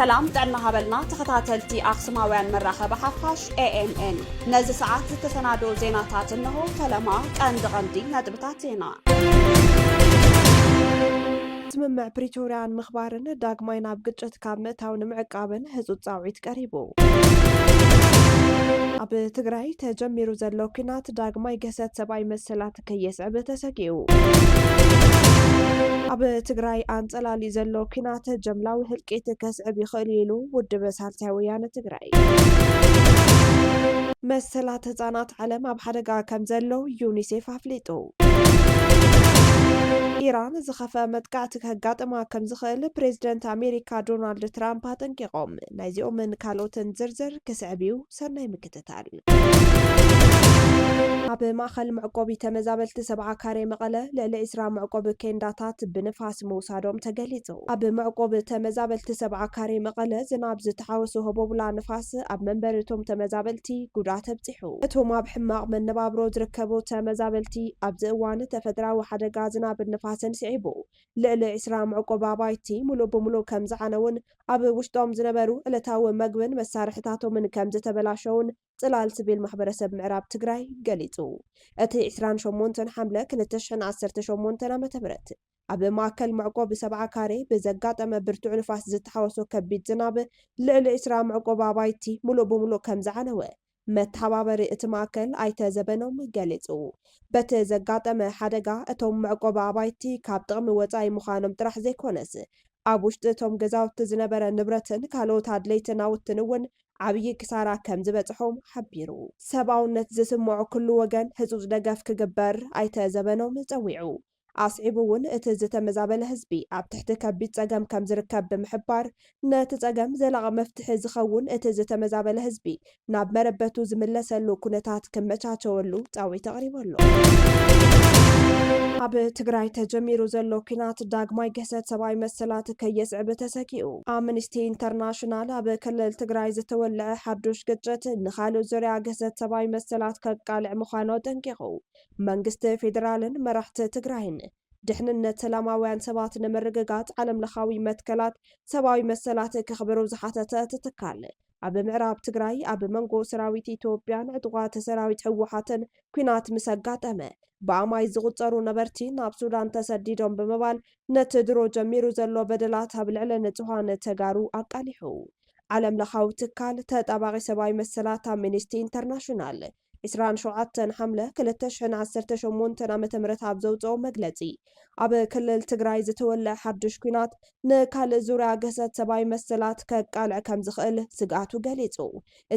سلام تعنا هبلنا تخطاتلتي أقسماويان مراخة بحفاش AMN نزي ساعات تتسنادو زيناتات إنه فلما غندي ندبتاتينا سممع بريتوريان مخبارن داغماي ناب ግጭት ካብ ምእታው ንምዕቃብን ህጹጽ ጻውዒት ቀሪቡ ኣብ ትግራይ ተጀሚሩ ዘሎ ኩናት ዳግማይ ገሰት ሰብኣዊ መሰላት ከየስዕብ ተሰጊኡ ኣብ ትግራይ አንጸላሊ ዘሎ ኩናት ጀምላዊ ህልቂት ከስዕብ ይኽእል ኢሉ ውድብ ሳልሳይ ወያነ ትግራይ መሰላት ህጻናት ዓለም ኣብ ሓደጋ ከም ዘለው ዩኒሴፍ ኣፍሊጡ ኢራን ዝኸፈ መጥቃዕቲ ከጋጥማ ከም ዝኽእል ፕሬዚደንት ኣሜሪካ ዶናልድ ትራምፕ ኣጠንቂቖም ናይዚኦምን ካልኦትን ዝርዝር ክስዕብዩ ሰናይ ምክትታል ኣብ ማእኸል መዕቆቢ ተመዛበልቲ ሰብዓ ካሬ መቐለ ልዕሊ 20 መዕቆቢ ኬንዳታት ብንፋስ ምውሳዶም ተገሊጹ ኣብ መዕቆቢ ተመዛበልቲ ሰብዓ ካሬ መቐለ ዝናብ ዝተሓወሱ ህቦብላ ንፋስ ኣብ መንበሪ እቶም ተመዛበልቲ ጉድኣት ኣብፂሑ እቶም ኣብ ሕማቕ መነባብሮ ዝርከቡ ተመዛበልቲ ኣብዚ እዋን ተፈጥራዊ ሓደጋ ዝናብ ንፋስን ስዒቡ ልዕሊ 20 መዕቆቢ ኣባይቲ ሙሉእ ብሙሉእ ከም ዝዓነውን ኣብ ውሽጦም ዝነበሩ ዕለታዊ መግብን መሳርሕታቶምን ከም ዝተበላሸውን ጽላል ሲቪል ማሕበረሰብ ምዕራብ ትግራይ ገሊጹ እቲ 28 ሓምለ 2018 ዓ.ም ኣብ ማእከል መዕቆቢ ሰብዓ ካሬ ብዘጋጠመ ብርቱዕ ንፋስ ዝተሓወሶ ከቢድ ዝናብ ልዕሊ 20 መዕቆቢ ኣባይቲ ሙሉእ ብሙሉእ ከም ዝዓነወ መተሓባበሪ እቲ ማእከል ኣይተዘበኖም ገሊጹ በቲ ዘጋጠመ ሓደጋ እቶም መዕቆቢ ኣባይቲ ካብ ጥቕሚ ወጻኢ ምዃኖም ጥራሕ ዘይኮነስ ኣብ ውሽጢ እቶም ገዛውቲ ዝነበረ ንብረትን ካልኦት ኣድለይቲ ናውትን እውን ዓብዪ ክሳራ ከም ዝበጽሖም ሓቢሩ ሰብኣውነት ዝስምዖ ኩሉ ወገን ህጹጽ ደገፍ ክግበር ኣይተዘበኖም ጸዊዑ ኣስዒቡ እውን እቲ ዝተመዛበለ ህዝቢ ኣብ ትሕቲ ከቢድ ጸገም ከም ዝርከብ ብምሕባር ነቲ ጸገም ዘላቒ መፍትሒ ዝኸውን እቲ ዝተመዛበለ ህዝቢ ናብ መረበቱ ዝምለሰሉ ኩነታት ክመቻቸወሉ ጻውዒት ኣቕሪበሎ ኣብ ትግራይ ተጀሚሩ ዘሎ ኩናት ዳግማይ ገሰት ሰብኣዊ መሰላት ከየስዕብ ተሰጊኡ ኣምነስቲ ኢንተርናሽናል ኣብ ክልል ትግራይ ዝተወልዐ ሓዱሽ ግጭት ንኻልእ ዙርያ ገሰት ሰብኣዊ መሰላት ከቃልዕ ምዃኑ ጠንቂቑ መንግስቲ ፌደራልን መራሕቲ ትግራይን ድሕንነት ሰላማውያን ሰባት ንምርግጋጽ ዓለምለኻዊ መትከላት ሰብኣዊ መሰላት ከኽብሩ ዝሓተተ ትትካል ኣብ ምዕራብ ትግራይ ኣብ መንጎ ሰራዊት ኢትዮጵያን ዕጡቓት ሰራዊት ህወሓትን ኩናት ምስ ኣጋጠመ ብኣማይ ዝቑጸሩ ነበርቲ ናብ ሱዳን ተሰዲዶም ብምባል ነቲ ድሮ ጀሚሩ ዘሎ በደላት ኣብ ልዕሊ ንጹሃን ተጋሩ ኣቃሊሑ ዓለም ለኻዊ ትካል ተጣባቂ ሰብኣዊ መሰላት ኣምነስቲ ኢንተርናሽናል 27 ሓምለ 2018 ዓ.ም ኣብ ዘውፅኦ መግለጺ ኣብ ክልል ትግራይ ዝተወልዐ ሓዱሽ ኩናት ንካልእ ዙርያ ገሰት ሰብኣዊ መሰላት ከቃልዕ ከም ዝኽእል ስግኣቱ ገሊጹ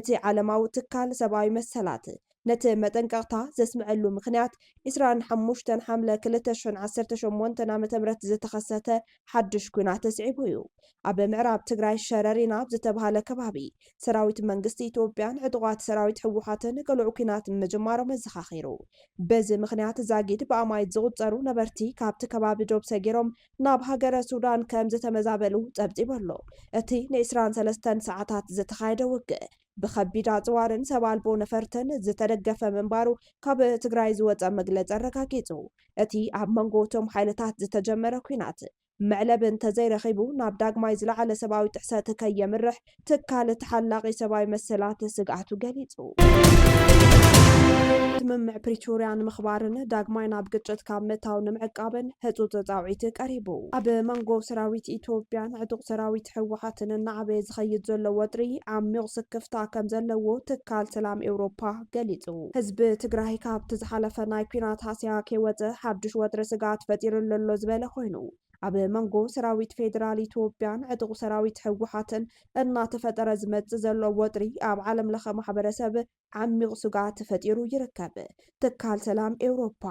እቲ ዓለማዊ ትካል ሰብኣዊ መሰላት ነቲ መጠንቀቕታ ዘስምዐሉ ምኽንያት 25 ሓምለ 2018 ዓ.ም ዝተኸሰተ ሓዱሽ ኩናት ተስዒቡ እዩ ኣብ ምዕራብ ትግራይ ሸረሪና ዝተባሃለ ከባቢ ሰራዊት መንግስቲ ኢትዮጵያን ዕጡቓት ሰራዊት ህወሓትን ቅልዑ ኩናት ምጅማሮም ዘኻኺሩ በዚ ምኽንያት ዛጊድ ብኣማይ ዝቑጸሩ ነበርቲ ካብቲ ከባቢ ዶብ ሰጊሮም ናብ ሃገረ ሱዳን ከም ዝተመዛበሉ ጸብጺበሎ እቲ ን23 ሰዓታት ዝተኻየደ ውግእ ብከቢድ ኣጽዋርን ሰብ ኣልቦ ነፈርትን ዝተደገፈ ምንባሩ ካብ ትግራይ ዝወፀ መግለፂ ኣረጋጊጹ እቲ ኣብ መንጎ እቶም ሓይልታት ዝተጀመረ ኩናት መዕለብ እንተዘይረኺቡ ናብ ዳግማይ ዝለዓለ ሰብኣዊ ጥሕሰት ከየምርሕ ትካል ተሓላቒ ሰብኣዊ መሰላት ስግኣቱ ገሊጹ ስምምዕ ፕሪቶሪያን ምኽባርን ዳግማይ ናብ ግጭት ካብ ምእታው ንምዕቃብን ህጹጽ ጻውዒት ቀሪቡ ኣብ መንጎ ሰራዊት ኢትዮጵያን ዕጡቕ ሰራዊት ህወሓትን እናዓበየ ዝኸይድ ዘሎ ወጥሪ ዓሚቕ ስክፍታ ከም ዘለዎ ትካል ሰላም ኤውሮፓ ገሊጹ ህዝቢ ትግራይ ካብቲ ዝሓለፈ ናይ ኩናት ሃስያ ከይወፅእ ሓዱሽ ወጥሪ ስጋት ፈጢሩሉ ኣሎ ዝበለ ኮይኑ ኣብ መንጎ ሰራዊት ፌደራል ኢትዮጵያን ዕጡቕ ሰራዊት ህወሓትን እናተፈጠረ ዝመጽእ ዘሎ ወጥሪ ኣብ ዓለም ለኸ ማሕበረሰብ ዓሚቕ ስጋት ፈጢሩ ይርከብ ትካል ሰላም ኤውሮፓ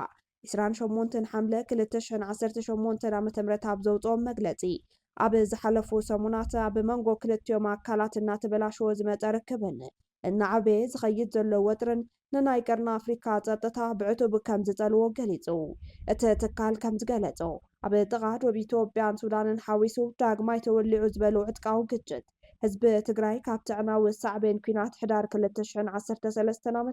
28 ሓምለ 2018 ዓ.ም ኣብ ዘውፅኦ መግለጺ ኣብ ዝሓለፉ ሰሙናት ኣብ መንጎ ክልቲኦም ኣካላት እናተበላሸወ ዝመጸ ርክብን እናዓበየ ዝኸይድ ዘሎ ወጥርን ንናይ ቀርኒ ኣፍሪካ ጸጥታ ብዕቱብ ከም ዝጸልዎ ገሊጹ እቲ ትካል ከም ዝገለጾ ኣብ ጥቓ ዶብ ኢትዮጵያን ሱዳንን ሓዊሱ ዳግማይ ተወሊዑ ዝበሉ ዕጥቃዊ ግጭት ህዝቢ ትግራይ ካብ ዕናዊ ሳዕቤን ኩናት ሕዳር 2013 ዓ.ም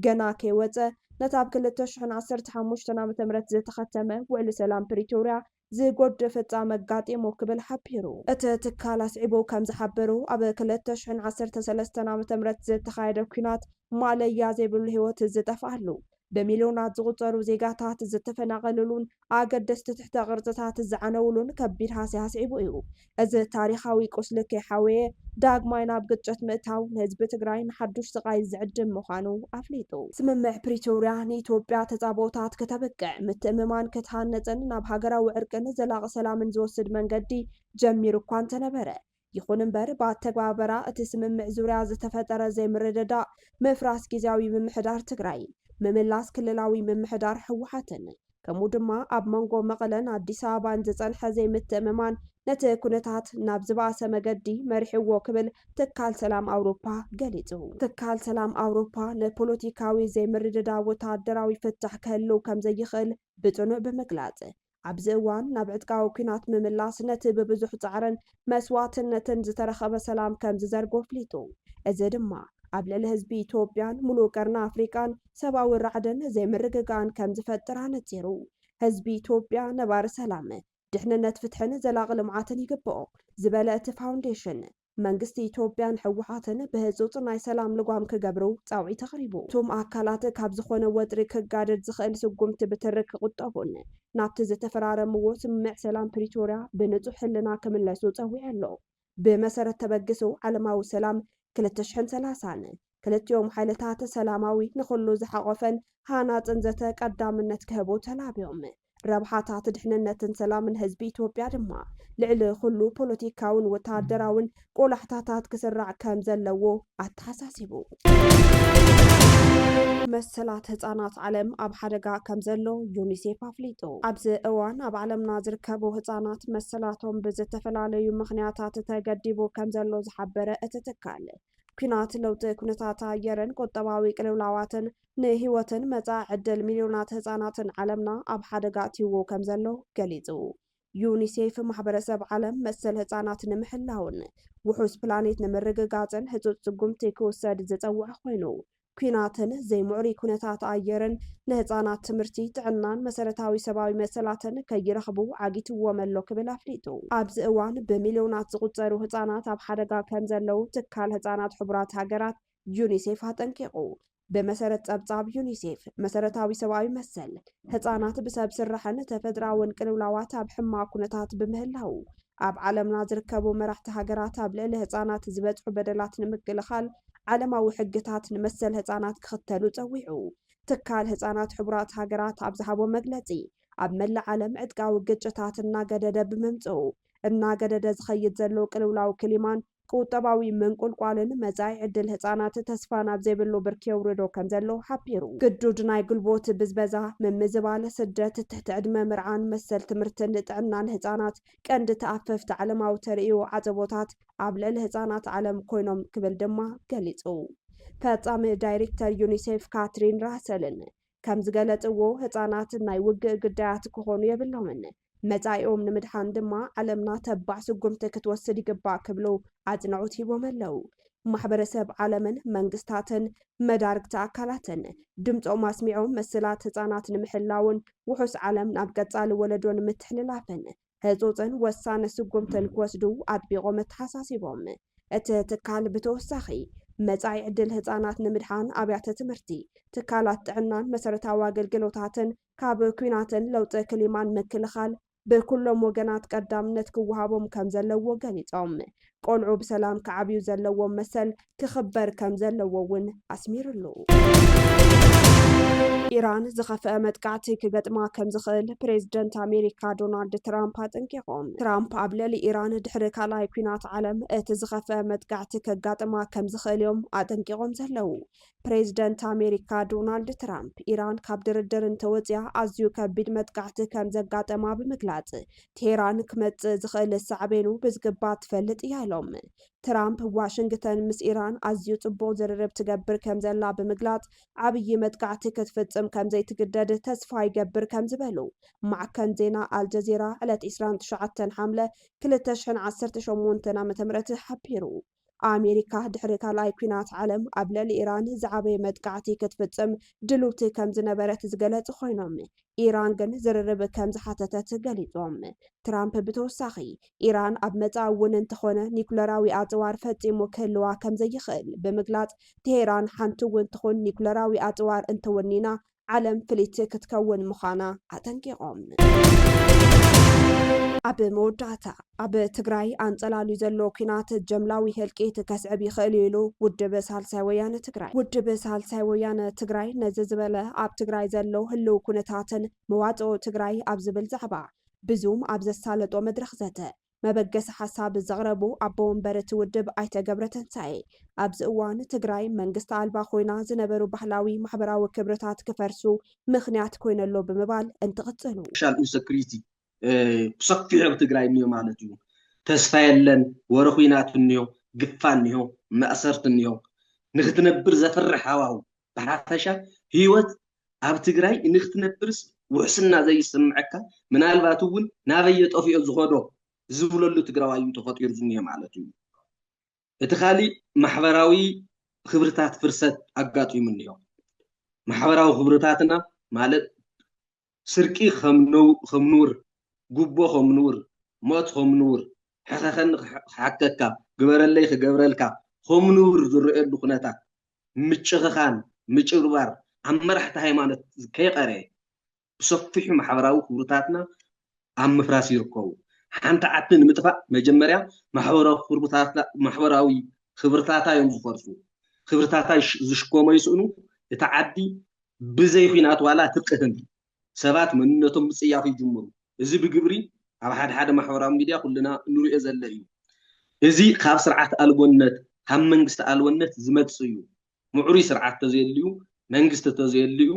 ገና ከይወፀ ነታ ኣብ 2015 ዓ.ም ዝተኸተመ ውዕሊ ሰላም ፕሪቶሪያ ዝጎድእ ፍጻመ ኣጋጢሙ ክብል ሓቢሩ እቲ ትካል ኣስዒቡ ከም ዝሓበሩ ኣብ 2013 ዓ.ም ዝተኻየደ ኩናት ማለያ ዘይብሉ ህይወት ዝጠፍኣሉ በሚልዮናት ዝቁፀሩ ዜጋታት ዝተፈናቀሉሉን ኣገደስቲ ትሕተ ቅርፅታት ዝዓነውሉን ከቢድ ሃስያ ኣስዒቡ እዩ። እዚ ታሪኻዊ ቁስሊ ከይሓወየ ዳግማይ ናብ ግጭት ምእታው ንህዝቢ ትግራይ ንሓዱሽ ስቃይ ዝዕድም ምዃኑ ኣፍሊጡ። ስምምዕ ፕሪቶርያ ንኢትዮጵያ ተፃቦታት ከተበቅዕ ምትእምማን ክትሃነፅን ናብ ሃገራዊ ዕርቅን ዘላቂ ሰላምን ዝወስድ መንገዲ ጀሚሩ እኳ እንተነበረ ይኹን እምበር ብኣተግባበራ እቲ ስምምዕ ዙርያ ዝተፈጠረ ዘይምርድዳእ ምፍራስ ግዝያዊ ምምሕዳር ትግራይ ምምላስ ክልላዊ ምምሕዳር ህወሓትን ከምኡ ድማ ኣብ መንጎ መቐለን ኣዲስ ኣበባን ዝፀንሐ ዘይምትእምማን ነቲ ኩነታት ናብ ዝባሰ መገዲ መሪሕዎ ክብል ትካል ሰላም ኣውሮፓ ገሊጹ። ትካል ሰላም ኣውሮፓ ንፖለቲካዊ ዘይምርድዳእ ወተሃደራዊ ፍታሕ ክህልው ከም ዘይኽእል ብጽኑዕ ብምግላጽ ኣብዚ እዋን ናብ ዕጥቃዊ ኩናት ምምላስ ነቲ ብብዙሕ ጻዕርን መስዋዕትነትን ዝተረኸበ ሰላም ከም ዝዘርጎ ኣፍሊጡ። እዚ ድማ ኣብ ልዕሊ ህዝቢ ኢትዮጵያን ሙሉእ ቀርኒ ኣፍሪቃን ሰብኣዊ ራዕድን ዘይምርግጋእን ከም ዝፈጥር ኣነፂሩ። ህዝቢ ኢትዮጵያ ነባሪ ሰላም ድሕንነት ፍትሕን ዘላቂ ልምዓትን ይግብኦ ዝበለ እቲ ፋውንዴሽን መንግስቲ ኢትዮጵያን ሕወሓትን ብህፁፅ ናይ ሰላም ልጓም ክገብሩ ፃውዒት ተቕሪቡ እቶም ኣካላት ካብ ዝኾነ ወጥሪ ክጋደድ ዝኽእል ስጉምቲ ብትርክ ክቁጠቡን ናብቲ ዝተፈራረምዎ ስምምዕ ሰላም ፕሪቶርያ ብንጹህ ሕልና ክምለሱ ፀዊዑ ኣሎ። ብመሰረት ተበግሱ ዓለማዊ ሰላም 2030 ክልቲኦም ሓይልታት ሰላማዊ ንኹሉ ዝሓቆፈን ሃናፅን ዘተ ቀዳምነት ክህቡ ተላብዮም ረብሓታት ድሕንነትን ሰላምን ህዝቢ ኢትዮጵያ ድማ ልዕሊ ኩሉ ፖለቲካውን ወተሃደራውን ቆላሕታታት ክስራዕ ከም ዘለዎ ኣተሓሳሲቡ። መሰላት ህጻናት ዓለም ኣብ ሓደጋ ከም ዘሎ ዩኒሴፍ ኣፍሊጡ። ኣብዚ እዋን ኣብ ዓለምና ዝርከቡ ህጻናት መሰላቶም ብዝተፈላለዩ ምኽንያታት ተገዲቡ ከም ዘሎ ዝሓበረ እቲ ትካል ኩናት ለውጢ ኩነታት ኣየርን ቁጠባዊ ቅልውላዋትን ንህይወትን መጻኢ ዕድል ሚልዮናት ህጻናትን ዓለምና ኣብ ሓደጋ እትይዎ ከም ዘሎ ገሊጹ። ዩኒሴፍ ማሕበረሰብ ዓለም መሰል ህጻናት ንምሕላውን ውሑስ ፕላኔት ንምርግጋፅን ህፁፅ ስጉምቲ ክውሰድ ዝፀውዕ ኮይኑ ኩናትን ዘይምዕሪ ኩነታት ኣየርን ንህፃናት ትምህርቲ ጥዕናን መሰረታዊ ሰብኣዊ መሰላትን ከይረኽቡ ዓጊትዎም ኣሎ ክብል ኣፍሊጡ። ኣብዚ እዋን ብሚልዮናት ዝቁፀሩ ህፃናት ኣብ ሓደጋ ከም ዘለው ትካል ህፃናት ሕቡራት ሃገራት ዩኒሴፍ ኣጠንቂቑ። ብመሰረት ፀብጻብ ዩኒሴፍ መሰረታዊ ሰብኣዊ መሰል ህፃናት ብሰብ ስራሕን ተፈጥራውን ቅልውላዋት ኣብ ሕማቅ ኩነታት ብምህላው ኣብ ዓለምና ዝርከቡ መራሕቲ ሃገራት ኣብ ልዕሊ ህፃናት ዝበፅሑ በደላት ንምክልኻል ዓለማዊ ሕግታት ንመሰል ህፃናት ክኽተሉ ፀዊዑ። ትካል ህፃናት ሕቡራት ሃገራት ኣብ ዝሃቦ መግለፂ ኣብ መላእ ዓለም ዕጥቃዊ ግጭታት እናገደደ ብምምፅኡ እናገደደ ዝኸይድ ዘሎ ቅልውላዊ ክሊማን ቁጠባዊ ምንቁልቋልን መጻኢ ዕድል ህፃናት ተስፋ ናብ ዘይብሉ ብርኪ የውርዶ ከም ዘሎ ሓቢሩ። ግዱድ ናይ ጉልቦት ብዝበዛ ምምዝባል ስደት ትሕቲ ዕድመ ምርዓን መሰል ትምህርትን ጥዕናን ህፃናት ቀንዲ ተኣፈፍቲ ዓለማዊ ተርእዮ ዓፀቦታት ኣብ ልዕሊ ህፃናት ዓለም ኮይኖም ክብል ድማ ገሊጹ። ፈጻሚ ዳይሬክተር ዩኒሴፍ ካትሪን ራሰልን ከም ዝገለጽዎ ህፃናት ናይ ውግእ ግዳያት ክኾኑ የብሎምን መጻኢኦም ንምድሓን ድማ ዓለምና ተባዕ ስጉምቲ ክትወስድ ይግባእ ክብሉ ኣጽንዖት ሂቦም ኣለው። ማሕበረሰብ ዓለምን መንግስታትን መዳርግቲ ኣካላትን ድምፆም ኣስሚዖም መስላት ህፃናት ንምሕላውን ውሑስ ዓለም ናብ ቀጻሊ ወለዶ ንምትሕልላፍን ህፁፅን ወሳነ ስጉምትን ክወስዱ ኣጥቢቖም ተሓሳሲቦም። እቲ ትካል ብተወሳኺ መጻኢ ዕድል ህፃናት ንምድሓን ኣብያተ ትምህርቲ ትካላት ጥዕናን መሰረታዊ ኣገልግሎታትን ካብ ኩናትን ለውጢ ክሊማን ምክልኻል ብኩሎም ወገናት ቀዳምነት ክወሃቦም ከም ዘለዎ ገሊፆም ቆልዑ ብሰላም ክዓብዩ ዘለዎም መሰል ክኽበር ከም ዘለዎ እውን ኣስሚሩሉ። ኢራን ዝኸፍአ መጥቃዕቲ ክገጥማ ከም ዝኽእል ፕሬዚደንት ኣሜሪካ ዶናልድ ትራምፕ ኣጠንቂቖም። ትራምፕ ኣብ ልዕሊ ኢራን ድሕሪ ካልኣይ ኩናት ዓለም እቲ ዝኸፍአ መጥቃዕቲ ከጋጥማ ከም ዝኽእል እዮም ኣጠንቂቖም ዘለው። ፕሬዚደንት ኣሜሪካ ዶናልድ ትራምፕ ኢራን ካብ ድርድር እንተወፅያ ኣዝዩ ከቢድ መጥቃዕቲ ከም ዘጋጠማ ብምግላጽ ቴህራን ክመጽእ ዝኽእል ሳዕቤኑ ብዝግባእ ትፈልጥ እያ ኢሎም። ትራምፕ ዋሽንግተን ምስ ኢራን ኣዝዩ ጽቡቕ ዝርርብ ትገብር ከም ዘላ ብምግላጽ ዓብዪ መጥቃዕቲ ክትፍጽም ከም ዘይትግደድ ተስፋ ይገብር ከም ዝበሉ ማዕከን ዜና ኣልጀዚራ ዕለት 29 ሓምለ 2018 ዓ.ም ሓቢሩ። ኣሜሪካ ድሕሪ ካልኣይ ኩናት ዓለም ኣብ ልዕሊ ኢራን ዝዓበየ መጥቃዕቲ ክትፍጽም ድልውቲ ከም ዝነበረት ዝገለጹ ኮይኖም ኢራን ግን ዝርርብ ከም ዝሓተተት ገሊጾም። ትራምፕ ብተወሳኺ ኢራን ኣብ መጻኢ እውን እንተኾነ ኒኩለራዊ ኣጽዋር ፈጺሙ ክህልዋ ከም ዘይኽእል ብምግላጽ ቴሄራን ሓንቲ እውን ትኹን ኒኩለራዊ ኣጽዋር እንተወኒና ዓለም ፍልይቲ ክትከውን ምዃና ኣጠንቂቖም። ኣብ መወዳእታ ኣብ ትግራይ ኣንጸላልዩ ዘሎ ኩናት ጀምላዊ ህልቂት ከስዕብ ይኽእል ኢሉ ውድብ ሳልሳይ ወያነ ትግራይ። ውድብ ሳልሳይ ወያነ ትግራይ ነዚ ዝበለ ኣብ ትግራይ ዘሎ ህልው ኩነታትን መዋጽኦ ትግራይ ኣብ ዝብል ዛዕባ ብዙም ኣብ ዘሳለጦ መድረኽ ዘተ መበገሲ ሓሳብ ዘቕረቡ ኣቦ ወንበር እቲ ውድብ ኣይተ ገብረተንሳኤ ኣብዚ እዋን ትግራይ መንግስቲ ኣልባ ኮይና ዝነበሩ ባህላዊ ማሕበራዊ ክብርታት ክፈርሱ ምኽንያት ኮይነሎ ብምባል እንትቕጽሉ ሶሻል ኢንሰክሪቲ ብሰፊሑ ኣብ ትግራይ እኒኦ ማለት እዩ። ተስፋ የለን፣ ወረ ኩናት እኒኦ፣ ግፋ እኒኦ፣ መእሰርቲ እኒኦ፣ ንክትነብር ዘፍርሕ ሃዋህው ብሓፈሻ ህይወት ኣብ ትግራይ ንክትነብርስ ውሕስና ዘይስምዐካ ምናልባት እውን ናበየ ጠፊኦ ዝኸዶ ዝብለሉ ትግራዋይ ተፈጢሩ ዝኒአ ማለት እዩ። እቲ ካሊእ ማሕበራዊ ክብርታት ፍርሰት ኣጋጢሙ እኒኦ። ማሕበራዊ ክብርታትና ማለት ስርቂ ከም ንውር፣ ጉቦ ከም ንውር፣ ሞት ከም ንውር፣ ሕኸኸን ክሓከካ ግበረለይ ክገብረልካ ከም ንውር ዝርአየሉ ኩነታት ምጭኽኻን ምጭብርባር ኣብ መራሕቲ ሃይማኖት ከይቐረየ ብሰፊሑ ማሕበራዊ ክብርታትና ኣብ ምፍራስ ይርከቡ። ሓንቲ ዓዲ ንምጥፋእ መጀመርያ ማሕበራዊ ክብርታታ እዮም ዝፈርሱ። ክብርታታ ዝሽከሞ ይስእኑ እቲ ዓዲ ብዘይ ኩናት ዋላ ትቅህም ሰባት መንነቶም ምጽያፍ ይጅምሩ። እዚ ብግብሪ ኣብ ሓደ ማሕበራዊ ሚድያ ኩልና ንሪኦ ዘለና እዩ። እዚ ካብ ስርዓት ኣልቦነት ካብ መንግስቲ ኣልቦነት ዝመጽእ እዩ። ምዕሩይ ስርዓት ተዘይልዩ መንግስቲ ተዘይልዩ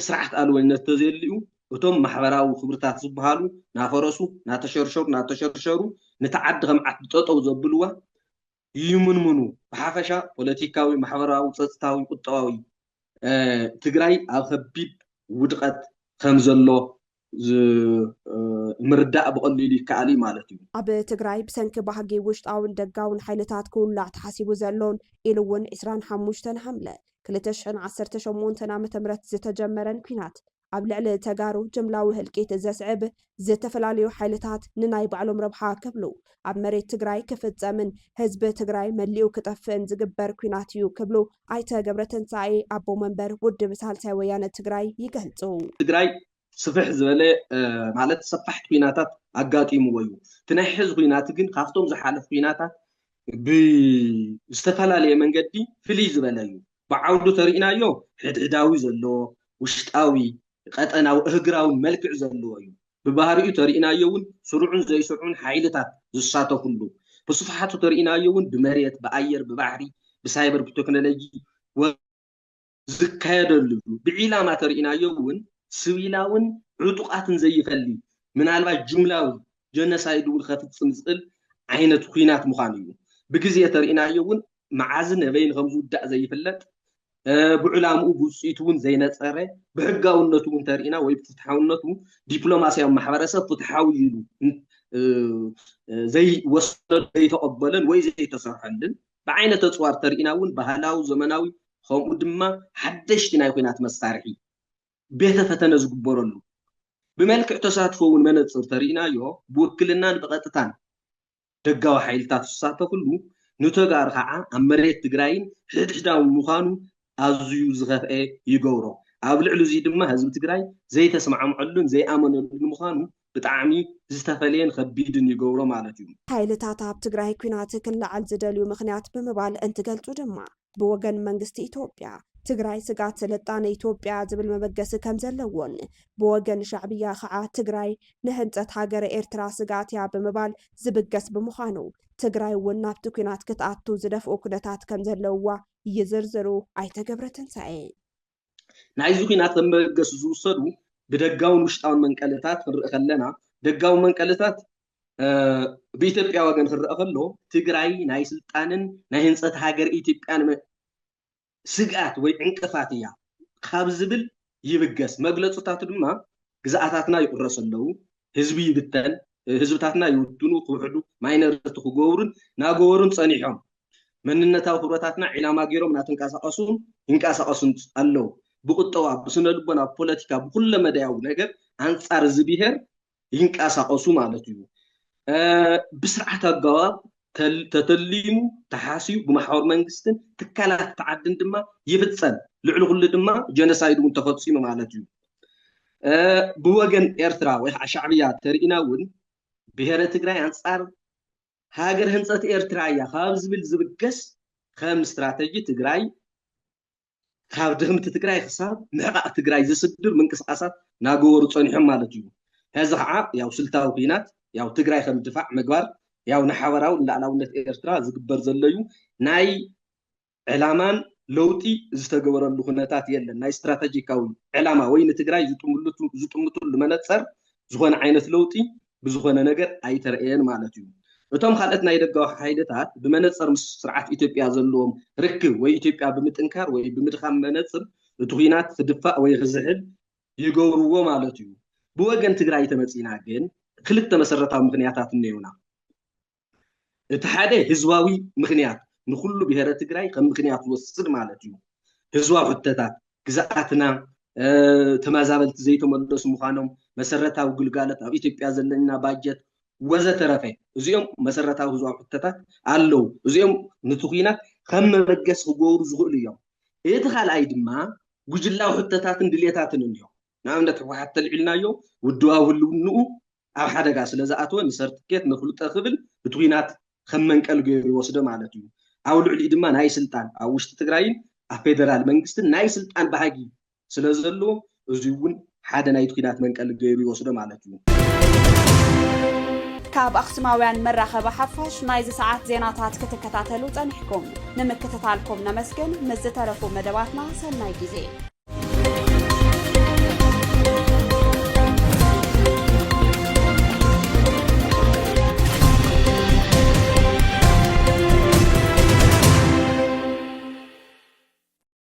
ስርዓት ኣልቦነት ተዘይልዩ እቶም ማሕበራዊ ክብርታት ዝበሃሉ ናፈረሱ ናተሸርሸሩ ነቲ ዓዲ ከም ዓዲ ጠጠው ዘብልዋ ይምንምኑ። ብሓፈሻ ፖለቲካዊ፣ ማሕበራዊ፣ ፀጥታዊ፣ ቁጠባዊ ትግራይ ኣብ ከቢድ ውድቀት ከም ዘሎ ምርዳእ ብቐሊሉ ይከኣል ማለት እዩ። ኣብ ትግራይ ብሰንኪ ባህጊ ውሽጣውን ደጋውን ሓይልታት ክውላዕ ተሓሲቡ ዘሎን ኢሉ እውን 25 ሓምለ 2018 ዓ.ም ዝተጀመረን ኩናት ኣብ ልዕሊ ተጋሩ ጅምላዊ ህልቂት ዘስዕብ ዝተፈላለዩ ሓይልታት ንናይ ባዕሎም ረብሓ ክብሉ ኣብ መሬት ትግራይ ክፍጸምን ህዝቢ ትግራይ መሊኡ ክጠፍእን ዝግበር ኩናት እዩ ክብሉ ኣይተ ገብረተንሳኤ ኣቦ መንበር ውድብ ሳልሳይ ወያነ ትግራይ ይገልጹ። ትግራይ ስፍሕ ዝበለ ማለት ሰፋሕቲ ኩናታት ኣጋጢምዎ እዩ። እቲ ናይ ሕዚ ኩናት ግን ካብቶም ዝሓለፉ ኩናታት ብዝተፈላለየ መንገዲ ፍልይ ዝበለ እዩ። ብዓውዱ ተሪእናዮ ሕድሕዳዊ ዘለዎ ውሽጣዊ ቀጠናዊ እህግራዊ መልክዕ ዘለዎ እዩ። ብባህሪኡ ተሪእናዮ እውን ስሩዑን ዘይስሩዑን ሓይልታት ዝሳተፉሉ፣ ብስፍሓቱ ተሪእናዮ እውን ብመሬት፣ ብኣየር፣ ብባሕሪ፣ ብሳይበር፣ ብቴክኖሎጂ ዝካየደሉ ብዒላማ ተሪእናዮ እውን ስቢላውን ዕጡቃትን ዘይፈሊ ምናልባት ጅምላዊ ጀነሳይድ እውን ከፍፅም ዝኽእል ዓይነት ኩናት ምዃኑ እዩ። ብግዜ ተሪእናዮ እውን መዓዝን ኣበይን ከም ዝውዳእ ዘይፍለጥ ብዕላምኡ ብውፅኢቱ እውን ዘይነፀረ ብሕጋውነቱ እውን ተሪእና ወይ ብፍትሓውነቱ ዲፕሎማስያዊ ማሕበረሰብ ፍትሓዊ ኢሉ ዘይወሰዶ ዘይተቐበለን ወይ ዘይተሰርሐልን ብዓይነት ኣፅዋር ተሪእና እውን ባህላዊ ዘመናዊ ከምኡ ድማ ሓደሽቲ ናይ ኩናት መሳርሒ ቤተ ፈተነ ዝግበረሉ ብመልክዕ ተሳትፎ እውን መነፅር ተሪእናዮ ብውክልናን ብቐጥታን ደጋዊ ሓይልታት ዝሳተፍሉ ንተጋሩ ከዓ ኣብ መሬት ትግራይን ሕድሕዳዊ ምዃኑ ኣዝዩ ዝኸፍአ ይገብሮ። ኣብ ልዕሊ እዚ ድማ ህዝቢ ትግራይ ዘይተስማዕምዐሉን ዘይኣመነሉን ምዃኑ ብጣዕሚ ዝተፈለየን ከቢድን ይገብሮ ማለት እዩ። ሓይልታት ኣብ ትግራይ ኩናት ክለዓል ዝደልዩ ምክንያት ብምባል እንትገልጹ ድማ ብወገን መንግስቲ ኢትዮጵያ ትግራይ ስጋት ስልጣነ ኢትዮጵያ ዝብል መበገሲ ከም ዘለዎን ብወገን ሻዕብያ ከዓ ትግራይ ንህንፀት ሃገረ ኤርትራ ስጋት እያ ብምባል ዝብገስ ብምዃኑ ትግራይ እውን ናብቲ ኩናት ክትኣቱ ዝደፍኦ ኩነታት ከም ዘለውዋ ይዝርዝሩ ኣይተ ገብረተንሳኤ። ናይዚ ኩናት ከም መበገሲ ዝውሰዱ ብደጋውን ውሽጣውን መንቀልታት ክንርኢ ከለና ደጋዊ መንቀልታት ብኢትዮጵያ ወገን ክርአ ከሎ ትግራይ ናይ ስልጣንን ናይ ህንፀት ሃገር ኢትዮጵያን ስጋት ወይ ዕንቅፋት እያ ካብ ዝብል ይብገስ። መግለፂታቱ ድማ ግዛኣታትና ይቁረሱ ኣለዉ፣ ህዝቢ ይብተን፣ ህዝብታትና ይውድኑ፣ ክውሕዱ፣ ማይነርቲ ክገብሩን ናገበሩን ፀኒሖም መንነታዊ ህብረታትና ዕላማ ገይሮም እናተንቀሳቀሱን ይንቀሳቀሱን ኣለው ብቁጠባ ብስነ ልቦና ፖለቲካ ብኩለ መዳያዊ ነገር አንጻር እዚ ብሔር ይንቀሳቀሱ ማለት እዩ ብስርዓት አገባብ ተተሊሙ ተሓሲቡ ብማሕበር መንግስትን ትካላት ተዓድን ድማ ይፍፀም ልዕሊ ኩሉ ድማ ጀኖሳይድ እውን ተፈፂሙ ማለት እዩ ብወገን ኤርትራ ወይ ሻዕብያ ተርኢና እውን ብሔረ ትግራይ አንጻር ሃገር ህንፀት ኤርትራ እያ ካብ ዝብል ዝብገስ ከም ስትራቴጂ ትግራይ ካብ ድኽምቲ ትግራይ ክሳብ ምዕቃቕ ትግራይ ዝስድር ምንቅስቃሳት ናገበሩ ፀኒሖም ማለት እዩ ሕዚ ከዓ ያው ስልታዊ ኩናት ያው ትግራይ ከም ድፋዕ ምግባር ያው ንሓበራዊ ላዕላውነት ኤርትራ ዝግበር ዘለዩ ናይ ዕላማን ለውጢ ዝተገበረሉ ኩነታት የለን ናይ ስትራቴጂካዊ ዕላማ ወይ ንትግራይ ዝጥምቱሉ መነፀር ዝኾነ ዓይነት ለውጢ ብዝኾነ ነገር ኣይተረአየን ማለት እዩ እቶም ካልኦት ናይ ደጋዊ ሓይልታት ብመነፀር ምስ ስርዓት ኢትዮጵያ ዘለዎም ርክብ ወይ ኢትዮጵያ ብምጥንካር ወይ ብምድኻም መነፅር እቲ ኩናት ክድፋእ ወይ ክዝሕል ይገብርዎ ማለት እዩ ብወገን ትግራይ ተመፂና ግን ክልተ መሰረታዊ ምክንያታት እነዩና እቲ ሓደ ህዝባዊ ምክንያት ንኩሉ ብሔረ ትግራይ ከም ምክንያት ዝወስድ ማለት እዩ ህዝባዊ ሕተታት ግዛኣትና ተመዛበልቲ ዘይተመለሱ ምዃኖም መሰረታዊ ግልጋሎት ኣብ ኢትዮጵያ ዘለና ባጀት ወዘተረፈ እዚኦም መሰረታዊ ህዝባዊ ሕተታት ኣለው እዚኦም ነቲ ኩናት ከም መበገስ ክገብሩ ዝኽእሉ እዮም እቲ ካልኣይ ድማ ጉጅላዊ ሕተታትን ድሌታትን እንዮ ንኣብነት ህወሓት ተልዒልናዮ ውድባዊ ህልውንኡ ኣብ ሓደጋ ስለ ዝኣተወ ንሰርቲኬት ንፍልጠ ክብል እቲ ኩናት ከም መንቀል ገይሩ ይወስዶ ማለት እዩ ኣብ ልዕሊኡ ድማ ናይ ስልጣን ኣብ ውሽጢ ትግራይን ኣብ ፌደራል መንግስትን ናይ ስልጣን ባህጊ ስለ ዘለዎ እዚ እውን ሓደ ናይ ኩናት መንቀል ገይሩ ይወስዶ ማለት እዩ ካብ ኣክሱማውያን መራኸቢ ሓፋሽ ናይዚ ሰዓት ዜናታት ክትከታተሉ ፀኒሕኩም ንምክትታልኩም ነመስግን ምስ ዝተረፉ መደባትና ሰናይ ግዜ